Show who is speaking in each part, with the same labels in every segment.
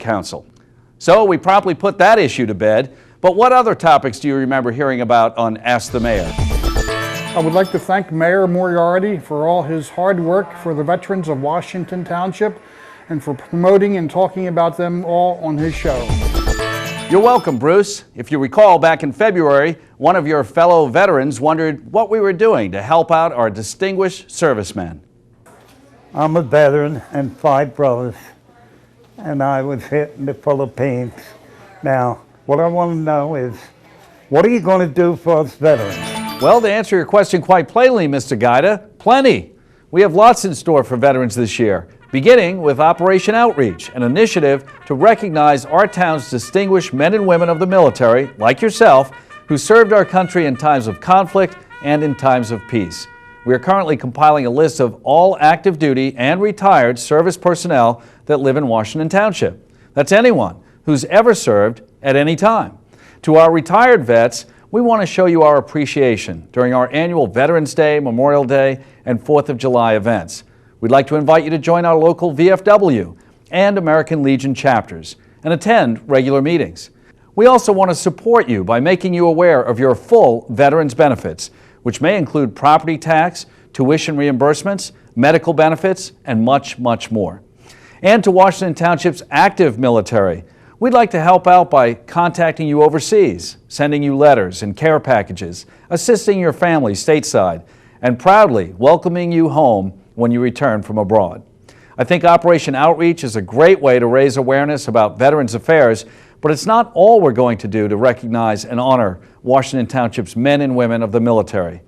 Speaker 1: Council. So we promptly put that issue to bed. But what other topics do you remember hearing about on Ask the Mayor?
Speaker 2: I would like to thank Mayor Moriarty for all his hard work for the veterans of Washington Township and for promoting and talking about them all on his show.
Speaker 1: You're welcome, Bruce. If you recall, back in February, one of your fellow veterans wondered what we were doing to help out our distinguished servicemen.
Speaker 3: I'm a veteran and 5 brothers, and I was hit in the Philippines. Now, what I want to know is, what are you going to do for us veterans?
Speaker 1: Well, to answer your question quite plainly, Mr. Guida, plenty. We have lots in store for veterans this year, beginning with Operation Outreach, an initiative to recognize our town's distinguished men and women of the military, like yourself, who served our country in times of conflict and in times of peace. We are currently compiling a list of all active duty and retired service personnel that live in Washington Township. That's anyone who's ever served at any time. To our retired vets, we want to show you our appreciation during our annual Veterans Day, Memorial Day, and 4th of July events. We'd like to invite you to join our local VFW and American Legion chapters and attend regular meetings. We also want to support you by making you aware of your full veterans benefits, which may include property tax, tuition reimbursements, medical benefits, and much, much more. And to Washington Township's active military, we'd like to help out by contacting you overseas, sending you letters and care packages, assisting your family stateside, and proudly welcoming you home when you return from abroad. I think Operation Outreach is a great way to raise awareness about Veterans Affairs, but it's not all we're going to do to recognize and honor Washington Township's men and women of the military.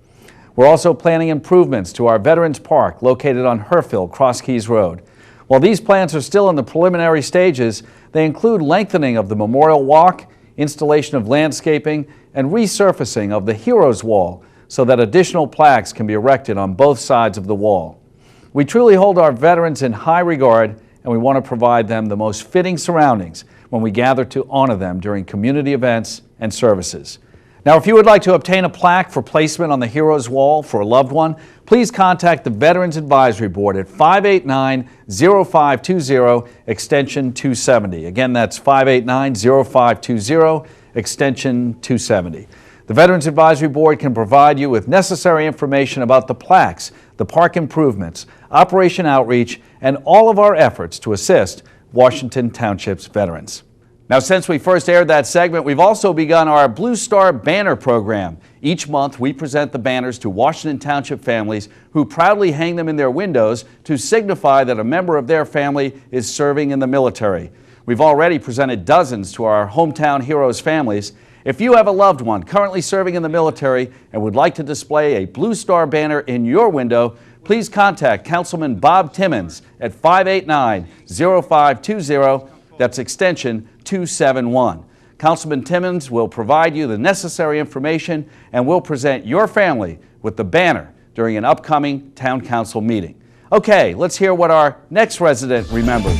Speaker 1: We're also planning improvements to our Veterans Park located on Herfield, Cross Keys Road. While these plans are still in the preliminary stages, they include lengthening of the Memorial Walk, installation of landscaping, and resurfacing of the Heroes Wall so that additional plaques can be erected on both sides of the wall. We truly hold our veterans in high regard, and we want to provide them the most fitting surroundings when we gather to honor them during community events and services. Now, if you would like to obtain a plaque for placement on the Heroes Wall for a loved one, please contact the Veterans Advisory Board at 589-0520, extension 270. Again, that's 589-0520, extension 270. The Veterans Advisory Board can provide you with necessary information about the plaques, the park improvements, Operation Outreach, and all of our efforts to assist Washington Township's veterans. Now, since we first aired that segment, we've also begun our Blue Star Banner program. Each month, we present the banners to Washington Township families who proudly hang them in their windows to signify that a member of their family is serving in the military. We've already presented dozens to our hometown heroes families. If you have a loved one currently serving in the military and would like to display a Blue Star banner in your window, please contact Councilman Bob Timmons at 589-0520. That's extension 271. Councilman Timmons will provide you the necessary information and will present your family with the banner during an upcoming town council meeting. Okay, let's hear what our next resident remembers.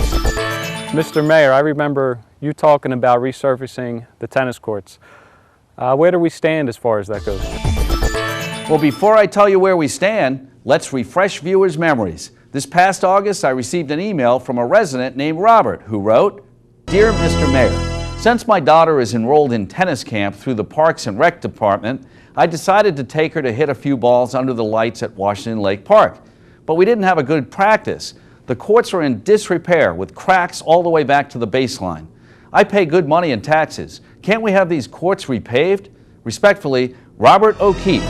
Speaker 4: Mr. Mayor, I remember you talking about resurfacing the tennis courts. Where do we stand as far as that goes?
Speaker 1: Well, before I tell you where we stand, let's refresh viewers' memories. This past August, I received an email from a resident named Robert who wrote, "Dear Mr. Mayor, since my daughter is enrolled in tennis camp through the Parks and Rec Department, I decided to take her to hit a few balls under the lights at Washington Lake Park. But we didn't have a good practice. The courts are in disrepair with cracks all the way back to the baseline. I pay good money in taxes. Can't we have these courts repaved? Respectfully, Robert O'Keefe."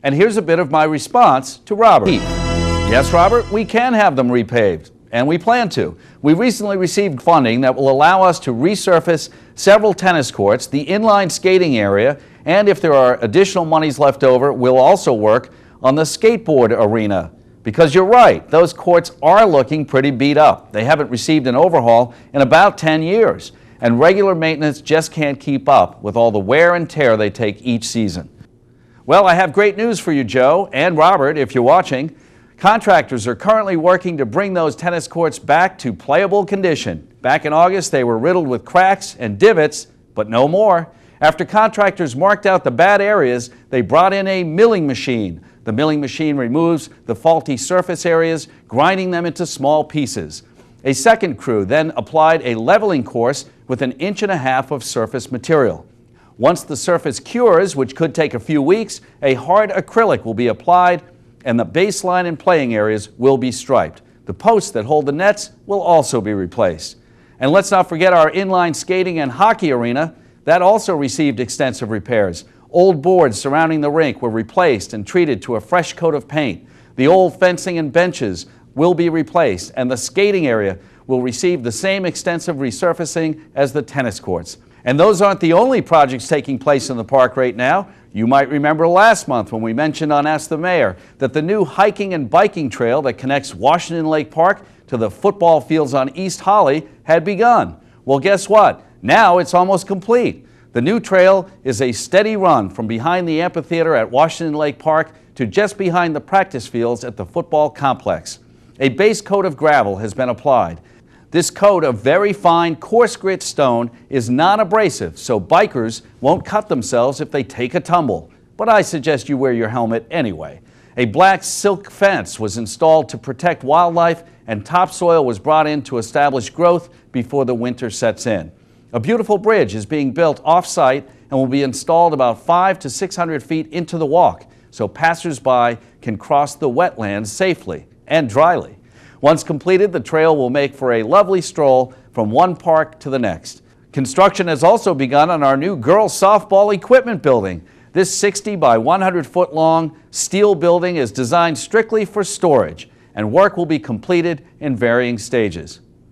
Speaker 1: And here's a bit of my response to Robert. Yes, Robert, we can have them repaved, and we plan to. We recently received funding that will allow us to resurface several tennis courts, the inline skating area, and if there are additional monies left over, we'll also work on the skateboard arena. Because you're right, those courts are looking pretty beat up. They haven't received an overhaul in about 10 years, and regular maintenance just can't keep up with all the wear and tear they take each season. Well, I have great news for you, Joe, and Robert, if you're watching. Contractors are currently working to bring those tennis courts back to playable condition. Back in August, they were riddled with cracks and divots, but no more. After contractors marked out the bad areas, they brought in a milling machine. The milling machine removes the faulty surface areas, grinding them into small pieces. A second crew then applied a leveling course with 1.5 inches of surface material. Once the surface cures, which could take a few weeks, a hard acrylic will be applied and the baseline and playing areas will be striped. The posts that hold the nets will also be replaced. And let's not forget our inline skating and hockey arena. That also received extensive repairs. Old boards surrounding the rink were replaced and treated to a fresh coat of paint. The old fencing and benches will be replaced, and the skating area will receive the same extensive resurfacing as the tennis courts. And those aren't the only projects taking place in the park right now. You might remember last month when we mentioned on Ask the Mayor that the new hiking and biking trail that connects Washington Lake Park to the football fields on East Holly had begun. Well, guess what? Now it's almost complete. The new trail is a steady run from behind the amphitheater at Washington Lake Park to just behind the practice fields at the football complex. A base coat of gravel has been applied. This coat of very fine, coarse grit stone is non-abrasive, so bikers won't cut themselves if they take a tumble. But I suggest you wear your helmet anyway. A black silk fence was installed to protect wildlife, and topsoil was brought in to establish growth before the winter sets in. A beautiful bridge is being built off-site and will be installed about 500 to 600 feet into the walk, so passers-by can cross the wetlands safely and dryly. Once completed, the trail will make for a lovely stroll from one park to the next. Construction has also begun on our new girls softball equipment building. This 60 by 100 foot long steel building is designed strictly for storage, and work will be completed in varying stages.